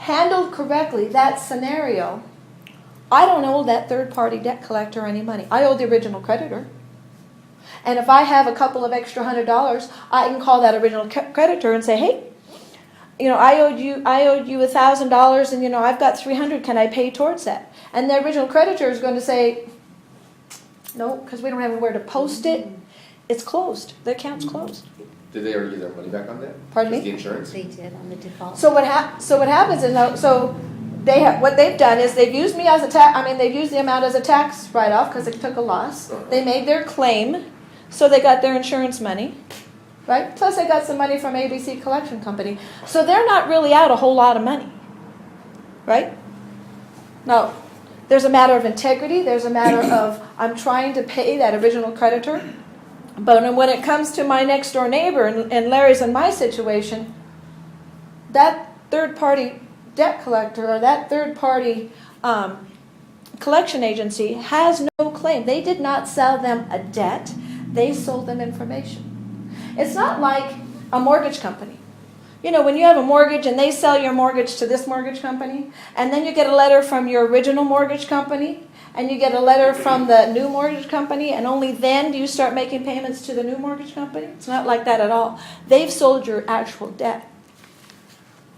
Handled correctly, that scenario, I don't owe that third-party debt collector any money. I owe the original creditor. And if I have a couple of extra $100, I can call that original creditor and say, hey, I owed you $1,000, and I've got $300. Can I pay towards that? And the original creditor is going to say, no, because we don't have anywhere to post it. It's closed. The account's closed. Did they already get their money back on that? Pardon me? The insurance? They did on the default. So what happens is what they've done is they've used me as they've used the amount as a tax write-off because it took a loss. They made their claim, so they got their insurance money, right? Plus they got some money from ABC Collection Company. So they're not really out a whole lot of money, right? No. There's a matter of integrity. There's a matter of I'm trying to pay that original creditor. But when it comes to my next door neighbor and Larry's in my situation, that third-party debt collector or that third-party collection agency has no claim. They did not sell them a debt. They sold them information. It's not like a mortgage company. When you have a mortgage and they sell your mortgage to this mortgage company, and then you get a letter from your original mortgage company, and you get a letter from the new mortgage company, and only then do you start making payments to the new mortgage company? It's not like that at all. They've sold your actual debt.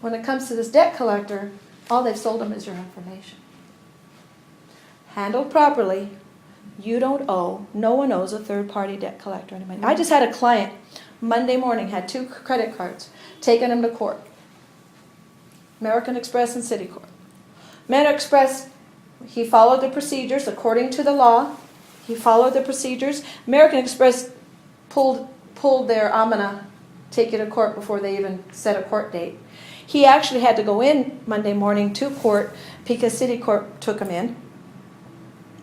When it comes to this debt collector, all they've sold them is your information. Handled properly, you don't owe, no one owes a third-party debt collector any money. I just had a client, Monday morning, had 2 credit cards, taking them to court. American Express and Citicorp. American Express, he followed the procedures according to the law. He followed the procedures. American Express pulled their, I'm going to take you to court before they even set a court date. He actually had to go in Monday morning to court because Citicorp took him in.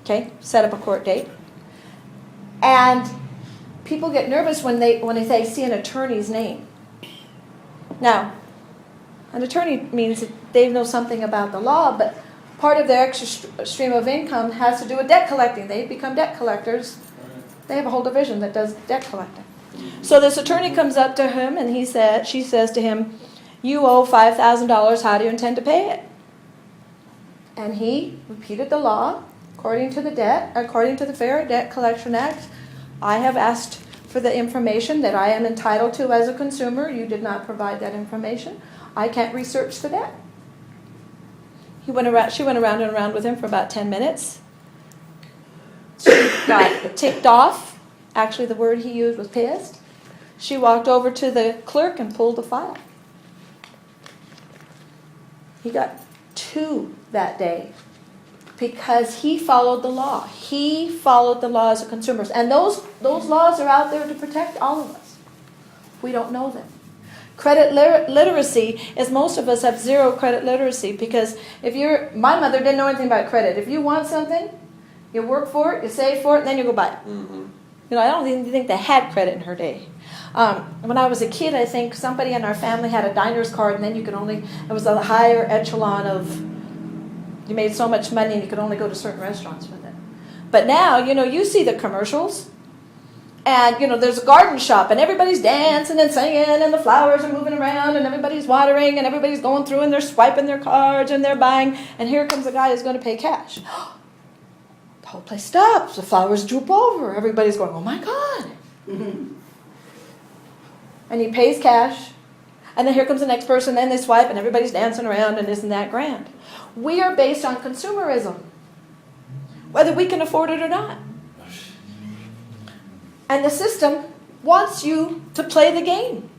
Okay, set up a court date. And people get nervous when they see an attorney's name. Now, an attorney means that they know something about the law, but part of their extra stream of income has to do with debt collecting. They become debt collectors. They have a whole division that does debt collecting. So this attorney comes up to him and she says to him, you owe $5,000, how do you intend to pay it? And he repeated the law according to the Fair Debt Collection Act. I have asked for the information that I am entitled to as a consumer. You did not provide that information. I can't research the debt. She went around and around with him for about 10 minutes. She got ticked off. Actually, the word he used was pissed. She walked over to the clerk and pulled the file. He got 2 that day because he followed the law. He followed the law as a consumer. And those laws are out there to protect all of us. We don't know them. Credit literacy is most of us have 0 credit literacy because my mother didn't know anything about credit. If you want something, you work for it, you save for it, and then you go buy it. Mm-hmm. I don't even think they had credit in her day. When I was a kid, I think somebody in our family had a diner's card, and then it was a higher echelon of, you made so much money and you could only go to certain restaurants with it. But now, you see the commercials, and, there's a garden shop, and everybody's dancing and singing, and the flowers are moving around, and everybody's watering, and everybody's going through, and they're swiping their cards, and they're buying, and here comes a guy who's going to pay cash. The whole place stops. The flowers droop over. Everybody's going, oh, my God. Mm-hmm. And he pays cash, and then here comes the next person, then they swipe, and everybody's dancing around, and isn't that grand? We are based on consumerism, whether we can afford it or not. And the system wants you to play the game.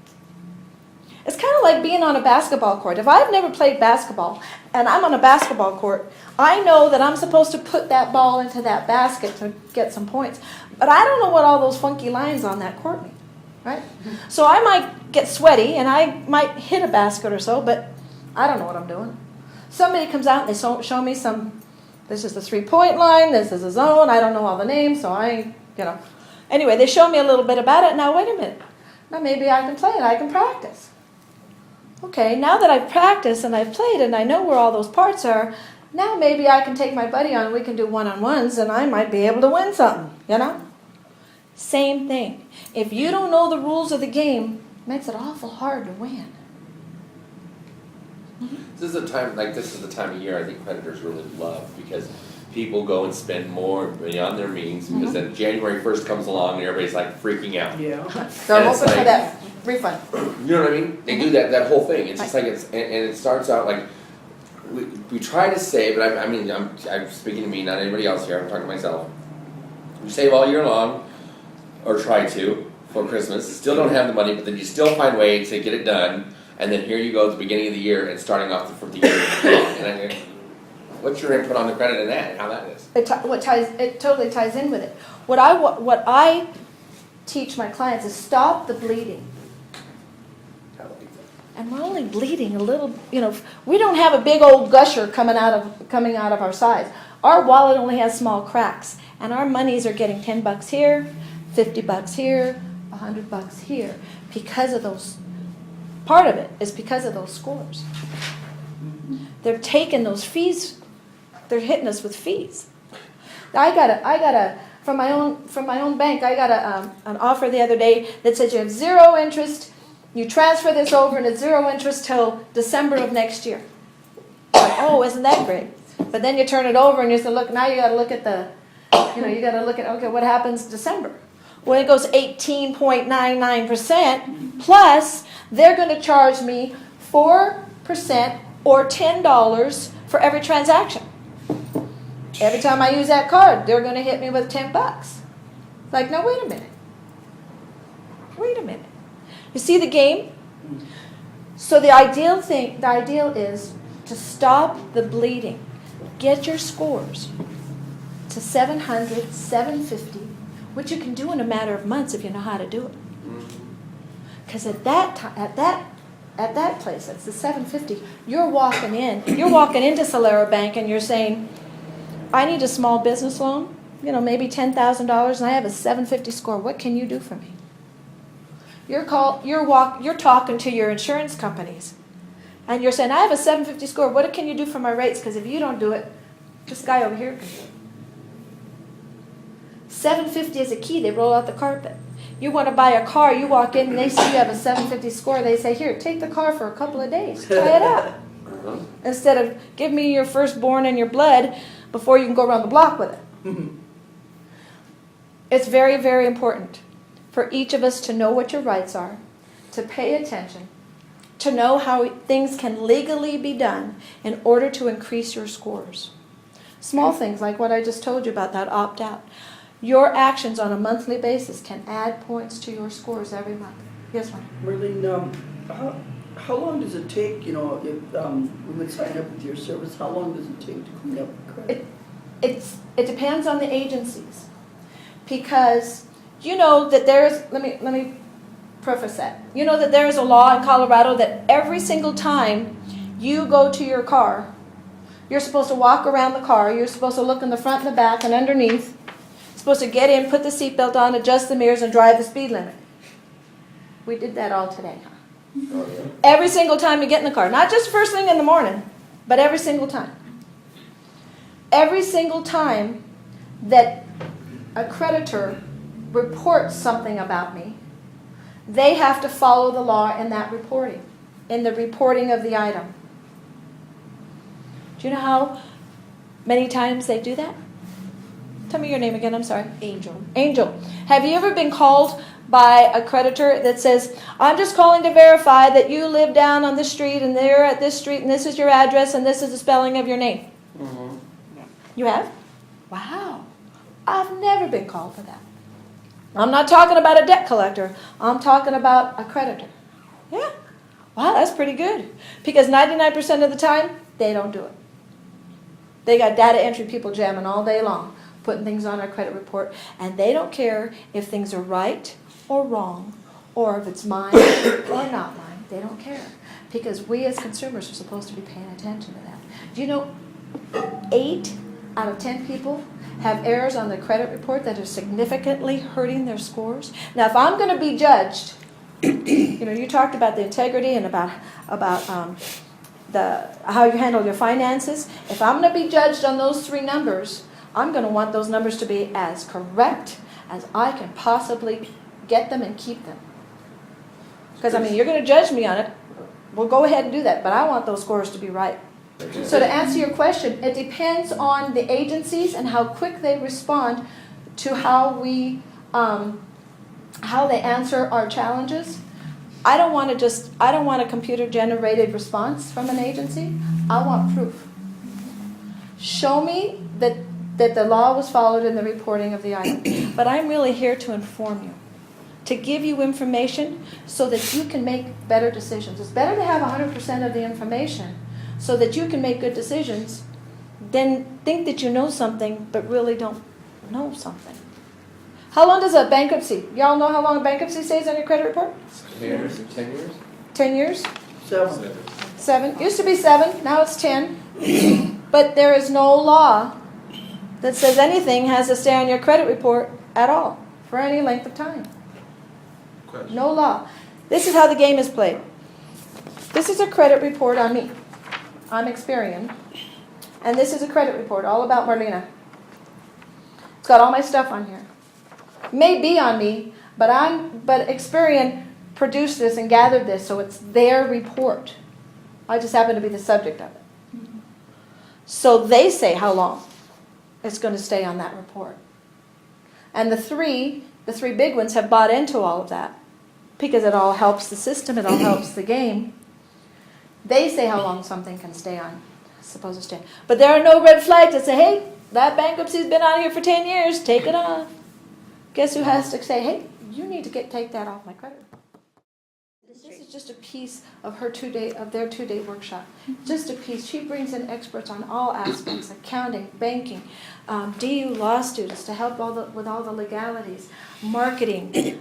It's kind of like being on a basketball court. If I've never played basketball and I'm on a basketball court, I know that I'm supposed to put that ball into that basket to get some points. But I don't know what all those funky lines on that court mean, right? So I might get sweaty and I might hit a basket or so, but I don't know what I'm doing. Somebody comes out and they show me this is the 3-point line, this is a zone, I don't know all the names, so Anyway, they show me a little bit about it. Now, wait a minute. Now, maybe I can play it. I can practice. Okay, now that I've practiced and I've played and I know where all those parts are, now maybe I can take my buddy on and we can do one-on-ones and I might be able to win something, Same thing. If you don't know the rules of the game, it makes it awful hard to win. This is the time of year I think creditors really love, because people go and spend more beyond their means, because then January 1st comes along and everybody's like freaking out. Yeah. They're And it's hoping for like- that refund. You know what I mean? They do that whole thing. It's just like and it starts out like we try to save, but I'm speaking to me, not anybody else here. I'm talking to myself. We save all year long, or try to, for Christmas. Still don't have the money, but then you still find ways to get it done. And then here you go at the beginning of the year and starting off from the year. And what's your input on the credit and that, and how that is? It totally ties in with it. What I teach my clients is stop the bleeding. And we're only bleeding a little, we don't have a big old gusher coming out of our sides. Our wallet only has small cracks, and our monies are getting $10 here, $50 here, $100 here, because of those. Part of it is because of those scores. They're taking those fees. They're hitting us with fees. I got a from my own bank. I got an offer the other day that says you have 0 interest. You transfer this over and it's 0 interest till December of next year. Like, oh, isn't that great? But then you turn it over and you say, look, now you got to look at okay, what happens December? Well, it goes 18.99% plus they're going to charge me 4% or $10 for every transaction. Every time I use that card, they're going to hit me with $10. Like, no, wait a minute. Wait a minute. You see the game? So the ideal is to stop the bleeding. Get your scores to 700, 750, which you can do in a matter of months if you know how to do it. Because at that place, it's the 750. You're walking into Solera Bank and you're saying, I need a small business loan, maybe $10,000, and I have a 750 score. What can you do for me? You're talking to your insurance companies, and you're saying, I have a 750 score. What can you do for my rates? Because if you don't do it, this guy over here can do it. 750 is a key. They roll out the carpet. You want to buy a car, you walk in and they see you have a 750 score. They say, here, take the car for a couple of days. Try it out. Instead of, give me your firstborn and your blood before you can go around the block with it. It's very, very important for each of us to know what your rights are, to pay attention, to know how things can legally be done in order to increase your scores. Small things like what I just told you about that opt-out. Your actions on a monthly basis can add points to your scores every month. Yes, ma'am. Marlene, how long does it take, if we would sign up with your service, how long does it take to clean up credit? It depends on the agencies. Because you know that let me preface that. You know that there is a law in Colorado that every single time you go to your car, you're supposed to walk around the car, you're supposed to look in the front and the back and underneath, you're supposed to get in, put the seatbelt on, adjust the mirrors, and drive the speed limit. We did that all today. Oh, yeah. Every single time you get in the car. Not just first thing in the morning, but every single time. Every single time that a creditor reports something about me, they have to follow the law in that reporting, in the reporting of the item. Do you know how many times they do that? Tell me your name again, I'm sorry. Angel. Angel. Have you ever been called by a creditor that says, I'm just calling to verify that you live down on this street and they're at this street and this is your address and this is the spelling of your name? Mm-hmm. You have? Wow. I've never been called for that. I'm not talking about a debt collector. I'm talking about a creditor. Yeah. Wow, that's pretty good. Because 99% of the time, they don't do it. They got data entry people jamming all day long, putting things on our credit report, and they don't care if things are right or wrong, or if it's mine or not mine. They don't care. Because we as consumers are supposed to be paying attention to that. Do you know 8 out of 10 people have errors on their credit report that are significantly hurting their scores? Now, if I'm going to be judged, you talked about the integrity and about how you handle your finances. If I'm going to be judged on those 3 numbers, I'm going to want those numbers to be as correct as I can possibly get them and keep them. Because, you're going to judge me on it. we'll go ahead and do that, but I want those scores to be right. So to answer your question, it depends on the agencies and how quick they respond to how they answer our challenges. I don't want a computer-generated response from an agency. I want proof. Show me that the law was followed in the reporting of the item. But I'm really here to inform you, to give you information so that you can make better decisions. It's better to have 100% of the information so that you can make good decisions than think that you know something but really don't know something. How long does a bankruptcy? Y'all know how long a bankruptcy stays on your credit report? 10 years? 10 years? 10 years? 7. 7. Used to be 7, now it's 10. But there is no law that says anything has to stay on your credit report at all for any length of time. Question. No law. This is how the game is played. This is a credit report on me. I'm Experian. And this is a credit report all about Marlena. It's got all my stuff on here. May be on me, but Experian produced this and gathered this, so it's their report. I just happen to be the subject of it. So they say how long it's going to stay on that report. And the three big ones have bought into all of that because it all helps the system, it all helps the game. They say how long something can stay on, supposed to stay. But there are no red flags that say, hey, that bankruptcy's been on here for 10 years, take it off. Guess who has to say, hey, you need to take that off my credit report. This is just a piece of their 2-day workshop. Just a piece. She brings in experts on all aspects: accounting, banking, DU law students to help with all the legalities, marketing. She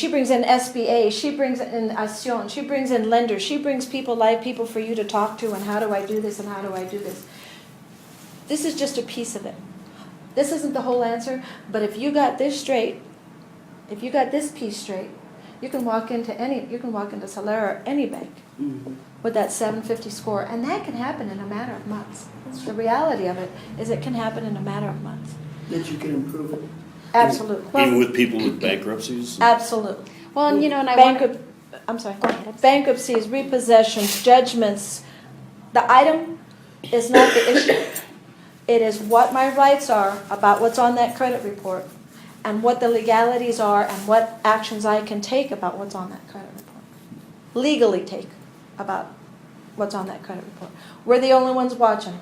brings in SBA. She brings in Asion. She brings in lenders. She brings live people for you to talk to. And how do I do this? And how do I do this? This is just a piece of it. This isn't the whole answer. But if you got this straight. If you got this piece straight, you can walk into Solera or any bank with that 750 score, and that can happen in a matter of months. The reality of it is it can happen in a matter of months. That you can improve it. Absolutely. Even with people with bankruptcies? Absolutely. Well, and I'm sorry. Go ahead. Bankruptcies, repossessions, judgments. The item is not the issue. It is what my rights are about what's on that credit report, and what the legalities are, and what actions I can take about what's on that credit report. Legally take about what's on that credit report. We're the only ones watching.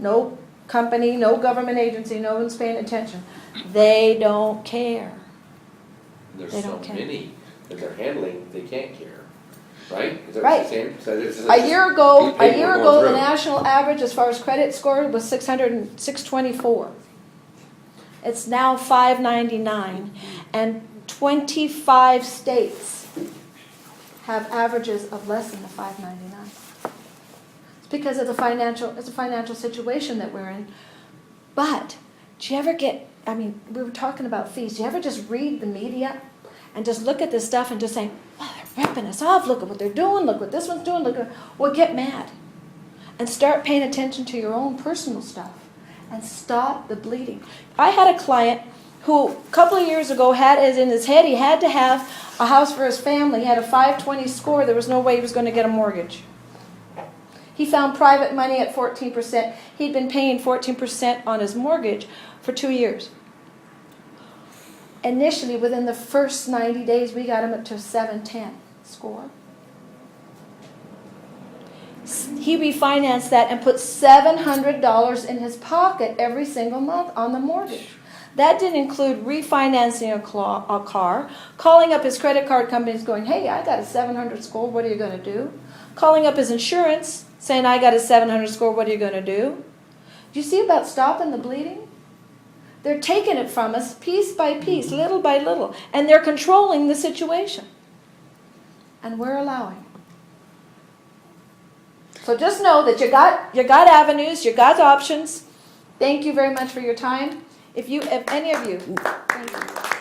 No company, no government agency, no one's paying attention. They don't care. There's They so don't care. many that they're handling, they can't care. Right? Is that Right. what you're saying? So this is A year ago, paper going the through. national average as far as credit score was 624. It's now 599, and 25 states have averages of less than the 599. It's because of it's a financial situation that we're in. But do you ever we were talking about fees. Do you ever just read the media and just look at this stuff and just say, well, they're ripping us off. Look at what they're doing. Look what this one's doing. Get mad and start paying attention to your own personal stuff. And stop the bleeding. I had a client who a couple of years ago had it in his head he had to have a house for his family. He had a 520 score. There was no way he was going to get a mortgage. He found private money at 14%. He'd been paying 14% on his mortgage for 2 years. Initially, within the first 90 days, we got him up to a 710 score. He refinanced that and put $700 in his pocket every single month on the mortgage. That didn't include refinancing a car, calling up his credit card companies going, hey, I got a 700 score, what are you going to do? Calling up his insurance, saying, I got a 700 score, what are you going to do? Do you see about stopping the bleeding? They're taking it from us piece by piece, little by little, and they're controlling the situation. And we're allowing. So just know that you got avenues, you got options. Thank you very much for your time. If any of you, thank you.